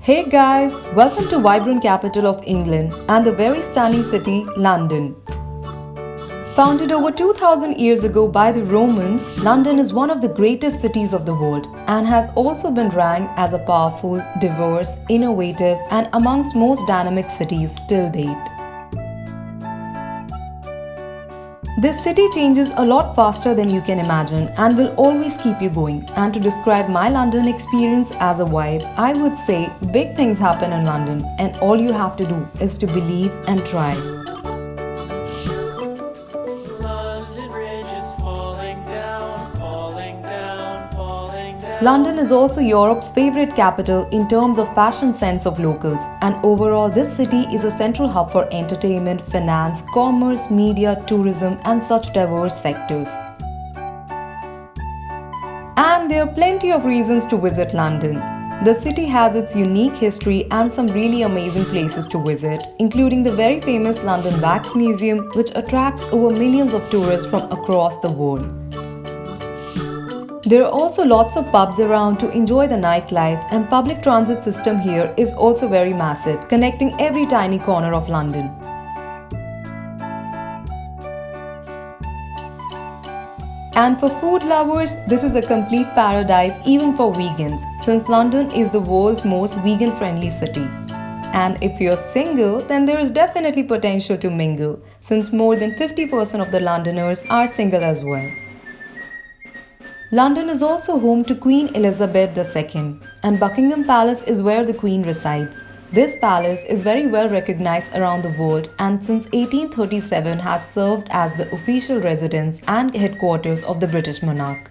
Hey guys, welcome to vibrant capital of England and the very stunning city, London. Founded over 2000 years ago by the Romans, London is one of the greatest cities of the world and has also been ranked as a powerful, diverse, innovative and amongst most dynamic cities till date. This city changes a lot faster than you can imagine and will always keep you going. And to describe my London experience as a vibe, I would say big things happen in London and all you have to do is to believe and try. London is also Europe's favorite capital in terms of fashion sense of locals, and overall this city is a central hub for entertainment, finance, commerce, media, tourism and such diverse sectors. And there are plenty of reasons to visit London. The city has its unique history and some really amazing places to visit, including the very famous London Wax Museum, which attracts over millions of tourists from across the world. There are also lots of pubs around to enjoy the nightlife, and public transit system here is also very massive, connecting every tiny corner of London. And for food lovers, this is a complete paradise even for vegans, since London is the world's most vegan-friendly city. And if you're single, then there is definitely potential to mingle, since more than 50% of the Londoners are single as well. London is also home to Queen Elizabeth II, and Buckingham Palace is where the Queen resides. This palace is very well recognized around the world and since 1837 has served as the official residence and headquarters of the British monarch.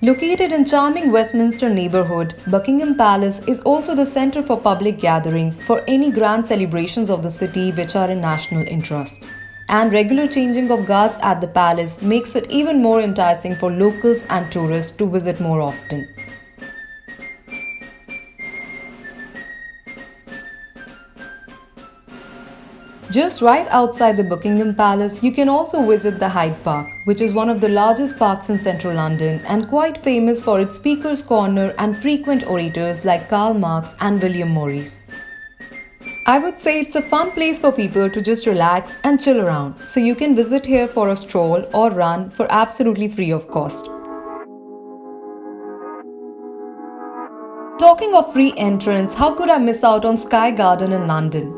Located in charming Westminster neighborhood, Buckingham Palace is also the center for public gatherings for any grand celebrations of the city which are in national interest. And regular changing of guards at the palace makes it even more enticing for locals and tourists to visit more often. Just right outside the Buckingham Palace, you can also visit the Hyde Park, which is one of the largest parks in central London and quite famous for its speaker's corner and frequent orators like Karl Marx and William Morris. I would say it's a fun place for people to just relax and chill around, so you can visit here for a stroll or run for absolutely free of cost. Talking of free entrance, how could I miss out on Sky Garden in London?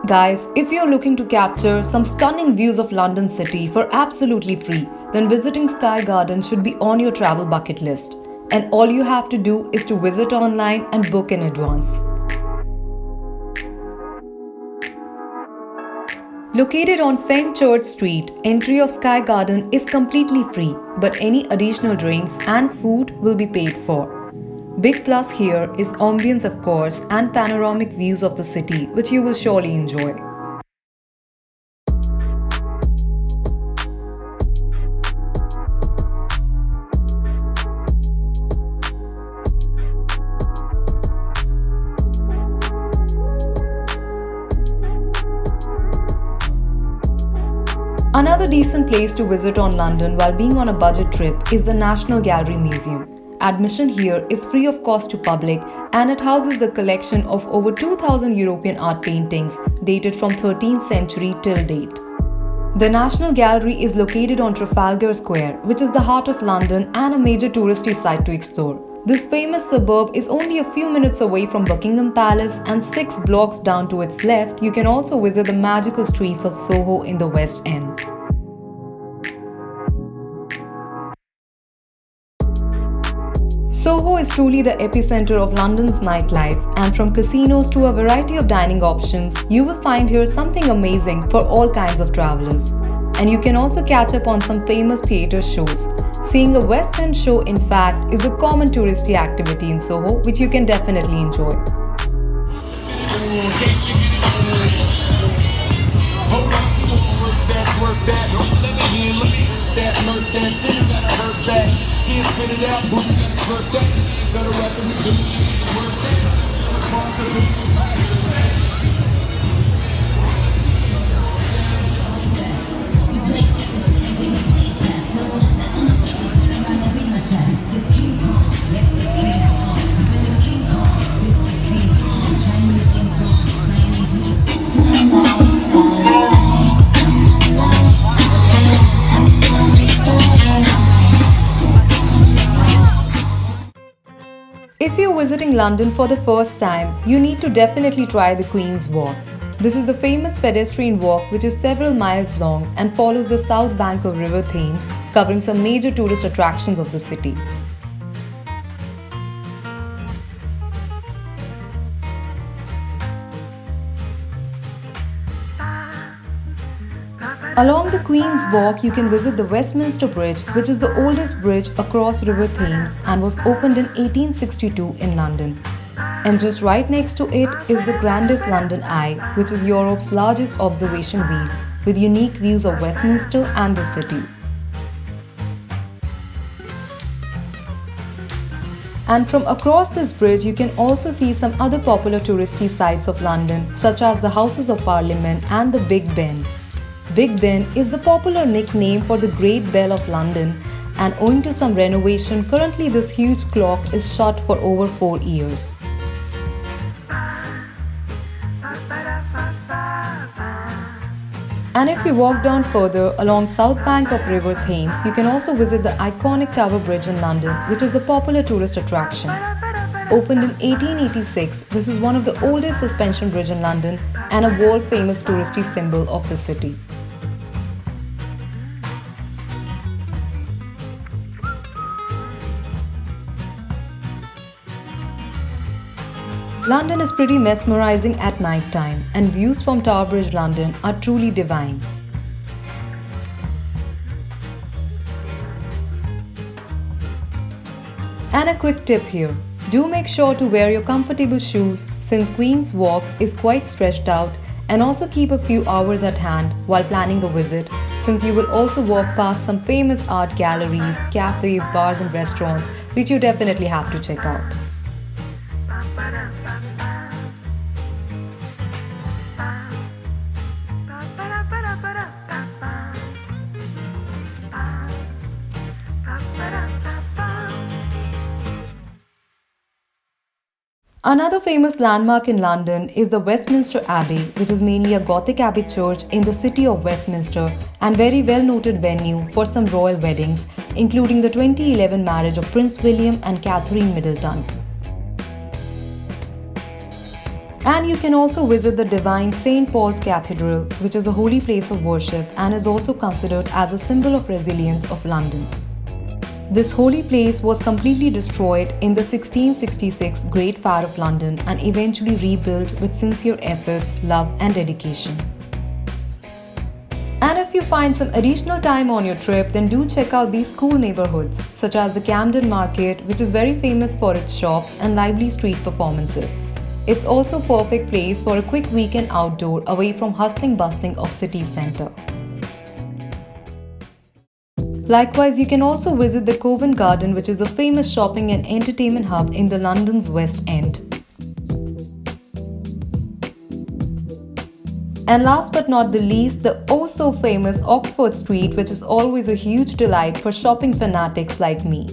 Guys, if you're looking to capture some stunning views of London city for absolutely free, then visiting Sky Garden should be on your travel bucket list. And all you have to do is to visit online and book in advance. Located on Fenchurch Street, entry of Sky Garden is completely free, but any additional drinks and food will be paid for. Big plus here is ambience of course and panoramic views of the city, which you will surely enjoy. Another decent place to visit on London while being on a budget trip is the National Gallery Museum. Admission here is free of cost to public and it houses the collection of over 2000 European art paintings dated from 13th century till date. The National Gallery is located on Trafalgar Square, which is the heart of London and a major touristy site to explore. This famous suburb is only a few minutes away from Buckingham Palace, and 6 blocks down to its left, you can also visit the magical streets of Soho in the West End. Soho is truly the epicenter of London's nightlife, and from casinos to a variety of dining options, you will find here something amazing for all kinds of travelers. And you can also catch up on some famous theatre shows. Seeing a West End show, in fact, is a common touristy activity in Soho, which you can definitely enjoy. visiting London for the first time, you need to definitely try the Queen's Walk. This is the famous pedestrian walk which is several miles long and follows the south bank of River Thames, covering some major tourist attractions of the city. Along the Queen's Walk, you can visit the Westminster Bridge, which is the oldest bridge across River Thames and was opened in 1862 in London. And just right next to it is the Grandest London Eye, which is Europe's largest observation wheel, with unique views of Westminster and the city. And from across this bridge, you can also see some other popular touristy sites of London, such as the Houses of Parliament and the Big Ben. Big Ben is the popular nickname for the Great Bell of London, and owing to some renovation, currently this huge clock is shut for over 4 years. And if you walk down further along south bank of River Thames, you can also visit the iconic Tower Bridge in London, which is a popular tourist attraction. Opened in 1886, this is one of the oldest suspension bridge in London and a world-famous touristy symbol of the city. London is pretty mesmerizing at night time, and views from Tower Bridge London are truly divine. And a quick tip here, do make sure to wear your comfortable shoes since Queen's Walk is quite stretched out, and also keep a few hours at hand while planning a visit, since you will also walk past some famous art galleries, cafes, bars and restaurants which you definitely have to check out. Another famous landmark in London is the Westminster Abbey, which is mainly a Gothic Abbey church in the city of Westminster and very well noted venue for some royal weddings, including the 2011 marriage of Prince William and Catherine Middleton. And you can also visit the Divine St. Paul's Cathedral, which is a holy place of worship and is also considered as a symbol of resilience of London. This holy place was completely destroyed in the 1666 Great Fire of London and eventually rebuilt with sincere efforts, love and dedication. And if you find some additional time on your trip, then do check out these cool neighborhoods such as the Camden Market, which is very famous for its shops and lively street performances. It's also a perfect place for a quick weekend outdoor away from hustling bustling of city centre. Likewise, you can also visit the Covent Garden, which is a famous shopping and entertainment hub in the London's West End. And last but not the least, the oh-so-famous Oxford Street, which is always a huge delight for shopping fanatics like me.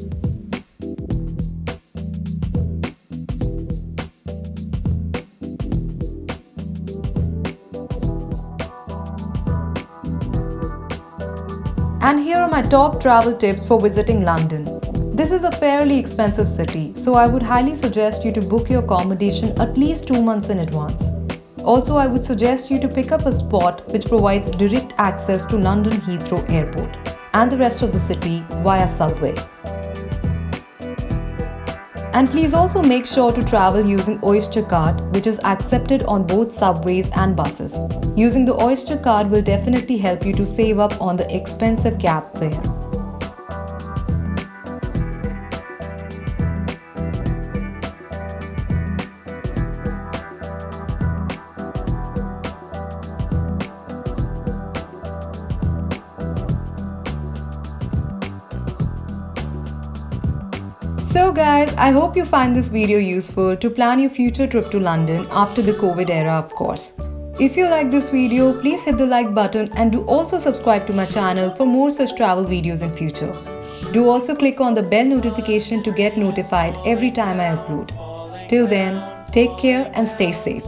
And here are my top travel tips for visiting London. This is a fairly expensive city, so I would highly suggest you to book your accommodation at least 2 months in advance. Also, I would suggest you to pick up a spot which provides direct access to London Heathrow Airport and the rest of the city via subway. And please also make sure to travel using Oyster card, which is accepted on both subways and buses. Using the Oyster card will definitely help you to save up on the expensive cab fare. So guys, I hope you find this video useful to plan your future trip to London after the COVID era, of course. If you like this video, please hit the like button and do also subscribe to my channel for more such travel videos in future. Do also click on the bell notification to get notified every time I upload. Till then, take care and stay safe.